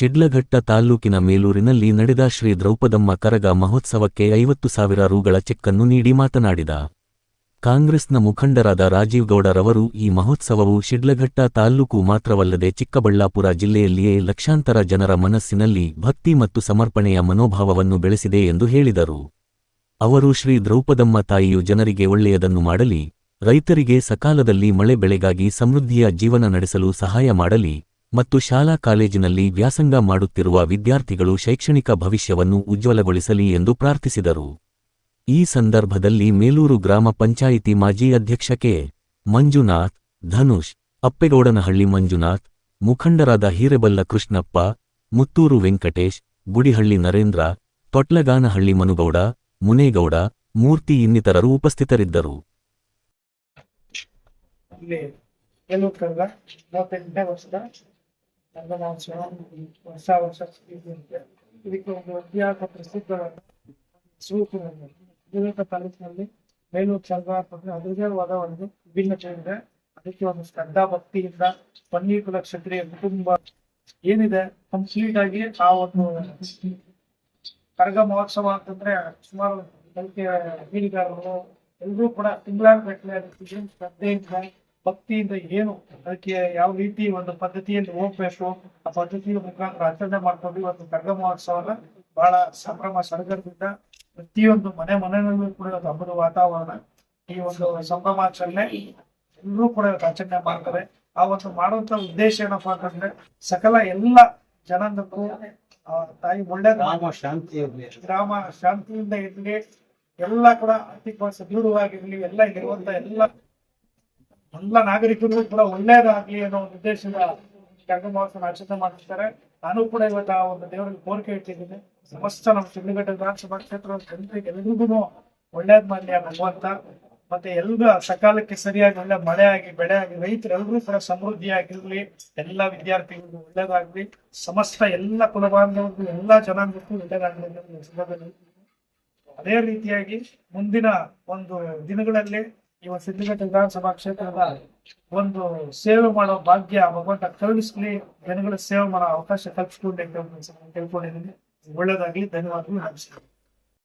ಶಿಡ್ಲಘಟ್ಟ ತಾಲ್ಲೂಕಿನ ಮೇಲೂರಿನಲ್ಲಿ ನಡೆದ ಶ್ರೀ ದ್ರೌಪದಮ್ಮ ಕರಗ ಮಹೋತ್ಸವಕ್ಕೆ 50,000 ರುಗಳ ಚೆಕ್ಕನ್ನು ನೀಡಿ ಮಾತನಾಡಿದ ಕಾಂಗ್ರೆಸ್ನ ಮುಖಂಡರಾದ ರಾಜೀವ್ ಗೌಡರವರು ಈ ಮಹೋತ್ಸವವು ಶಿಡ್ಲಘಟ್ಟ ತಾಲ್ಲೂಕು ಮಾತ್ರವಲ್ಲದೆ ಚಿಕ್ಕಬಳ್ಳಾಪುರ ಜಿಲ್ಲೆಯಲ್ಲಿಯೇ ಲಕ್ಷಾಂತರ ಜನರ ಮನಸ್ಸಿನಲ್ಲಿ ಭಕ್ತಿ ಮತ್ತು ಸಮರ್ಪಣೆಯ ಮನೋಭಾವವನ್ನು ಬೆಳೆಸಿದೆ ಎಂದು ಹೇಳಿದರು. ಅವರು ಶ್ರೀ ದ್ರೌಪದಮ್ಮ ತಾಯಿಯು ಜನರಿಗೆ ಒಳ್ಳೆಯದನ್ನು ಮಾಡಲಿ, ರೈತರಿಗೆ ಸಕಾಲದಲ್ಲಿ ಮಳೆ ಬೆಳೆಗಾಗಿ ಸಮೃದ್ಧಿಯ ಜೀವನ ನಡೆಸಲು ಸಹಾಯ ಮಾಡಲಿ ಮತ್ತು ಶಾಲಾ ಕಾಲೇಜಿನಲ್ಲಿ ವ್ಯಾಸಂಗ ಮಾಡುತ್ತಿರುವ ವಿದ್ಯಾರ್ಥಿಗಳು ಶೈಕ್ಷಣಿಕ ಭವಿಷ್ಯವನ್ನು ಉಜ್ವಲಗೊಳಿಸಲಿ ಎಂದು ಪ್ರಾರ್ಥಿಸಿದರು. ಈ ಸಂದರ್ಭದಲ್ಲಿ ಮೇಲೂರು ಗ್ರಾಮ ಪಂಚಾಯಿತಿ ಮಾಜಿ ಅಧ್ಯಕ್ಷ ಕೆ. ಮಂಜುನಾಥ್, ಧನುಷ್, ಅಪ್ಪೆಗೌಡನಹಳ್ಳಿ ಮಂಜುನಾಥ್, ಮುಖಂಡರಾದ ಹಿರೇಬಲ್ಲ ಕೃಷ್ಣಪ್ಪ, ಮುತ್ತೂರು ವೆಂಕಟೇಶ್, ಗುಡಿಹಳ್ಳಿ ನರೇಂದ್ರ, ತೊಟ್ಲಗಾನಹಳ್ಳಿ ಮನುಗೌಡ, ಮುನೇಗೌಡ, ಮೂರ್ತಿ ಇನ್ನಿತರರು ಉಪಸ್ಥಿತರಿದ್ದರು. ತಾಲೂಕಿನಲ್ಲಿ ಮೇಲೂರು ಚಂದ್ರಪುರ ಅದರದೇವಾದ ಒಂದು ವಿಭಿನ್ನತೆ ಇದೆ. ಅದಕ್ಕೆ ಒಂದು ಶ್ರದ್ಧಾ ಭಕ್ತಿಯಿಂದ ಪನ್ನೀರ್ ಕ್ಷತ್ರಿಯ ಕುಟುಂಬ ಏನಿದೆ ಕಂಪ್ಲೀಟ್ ಆಗಿ ಆ ಒಂದು ಕರಗ ಮಹೋತ್ಸವ ಅಂತಂದ್ರೆ ಸುಮಾರು ಮೀನುಗಾರರು ಎಲ್ಲರೂ ಕೂಡ ತಿಂಗಳಾಗಟ್ಟಲೆ ಶ್ರದ್ಧೆಯಿಂದ ಭಕ್ತಿಯಿಂದ ಏನು ಅದಕ್ಕೆ ಯಾವ ರೀತಿ ಒಂದು ಪದ್ಧತಿಯಲ್ಲಿ ಹೋಗ್ಬೇಕು ಆ ಪದ್ಧತಿಯ ಮುಖಾಂತರ ಆಚರಣೆ ಮಾಡ್ಕೊಂಡು ಒಂದು ಕರಗ ಮಹೋತ್ಸವನ ಬಹಳ ಸಂಭ್ರಮ ಸಡಗರದಿಂದ ಪ್ರತಿಯೊಂದು ಮನೆಯಲ್ಲೂ ಕೂಡ ಹಬ್ಬದ ವಾತಾವರಣ, ಈ ಒಂದು ಸಂಭ್ರಮಾಚರಣೆ ಎಲ್ಲರೂ ಕೂಡ ಆಚರಣೆ ಮಾಡ್ತಾರೆ. ಆ ಒಂದು ಮಾಡುವಂತ ಉದ್ದೇಶ ಏನಪ್ಪಾ ಅಂತಂದ್ರೆ ಸಕಲ ಎಲ್ಲ ಜನಾಂಗಕ್ಕೂ ತಾಯಿ ಒಳ್ಳೆ ಗ್ರಾಮ ಶಾಂತಿಯಿಂದ ಇರ್ಲಿ, ಎಲ್ಲ ಕೂಡ ಆರ್ಥಿಕವಾಗಿ ಸದೃಢವಾಗಿರ್ಲಿ, ಎಲ್ಲ ಇರುವಂತ ಎಲ್ಲ ನಾಗರಿಕರಿಗೂ ಕೂಡ ಒಳ್ಳೇದಾಗ್ಲಿ ಅನ್ನೋ ಒಂದು ಉದ್ದೇಶದ ಕರಗ ಮಹೋತ್ಸವ ಆಚರಣೆ ಮಾಡ್ತಿದ್ದಾರೆ. ನಾನು ಕೂಡ ಇವತ್ತು ಆ ಒಂದು ದೇವರಿಗೆ ಕೋರಿಕೆ ಇಟ್ಟಿದ್ದೀನಿ. ಸಮಸ್ತ ನಮ್ಮ ಶಿಡ್ಲಘಟ್ಟ ವಿಧಾನಸಭಾ ಕ್ಷೇತ್ರದ ಜನರಿಗೆ ಎಲ್ರಿಗೂ ಒಳ್ಳೇದ್ ಮಾಡ್ಲಿ ಆ ಭಗವಂತ. ಮತ್ತೆ ಎಲ್ರು ಸಕಾಲಕ್ಕೆ ಸರಿಯಾಗಿ ಒಳ್ಳೆ ಮಳೆ ಆಗಿ ಬೆಳೆ ಆಗಿ ರೈತರೆಲ್ಲರೂ ಕೂಡ ಸಮೃದ್ಧಿಯಾಗಿರ್ಲಿ, ಎಲ್ಲಾ ವಿದ್ಯಾರ್ಥಿಗಳಿಗೂ ಒಳ್ಳೇದಾಗ್ಲಿ, ಸಮಸ್ತ ಎಲ್ಲ ಕುಲಬಾಂಧವರಿಗೂ ಎಲ್ಲಾ ಜನಾಂಗಕ್ಕೂ ಒಳ್ಳೇದಾಗ್ಲಿ ಅಂತ. ಅದೇ ರೀತಿಯಾಗಿ ಮುಂದಿನ ಒಂದು ದಿನಗಳಲ್ಲಿ ಈ ಒಂದು ಶಿಡ್ಲಘಟ್ಟ ವಿಧಾನಸಭಾ ಕ್ಷೇತ್ರದ ಒಂದು ಸೇವೆ ಮಾಡೋ ಭಾಗ್ಯ ಭಗವಂತ ಕರುಣಿಸ್ಲಿ, ಜನಗಳ ಸೇವೆ ಮಾಡೋ ಅವಕಾಶ ಕಲ್ಪಿಸ್ಕೊಂಡು ತಿಳ್ಕೊಂಡಿದ್ದೀನಿ. ಒಳ್ಳೇದಾಗ್ಲಿ, ಧನ್ಯವಾದಗಳು. ನಮಸ್ಕಾರ.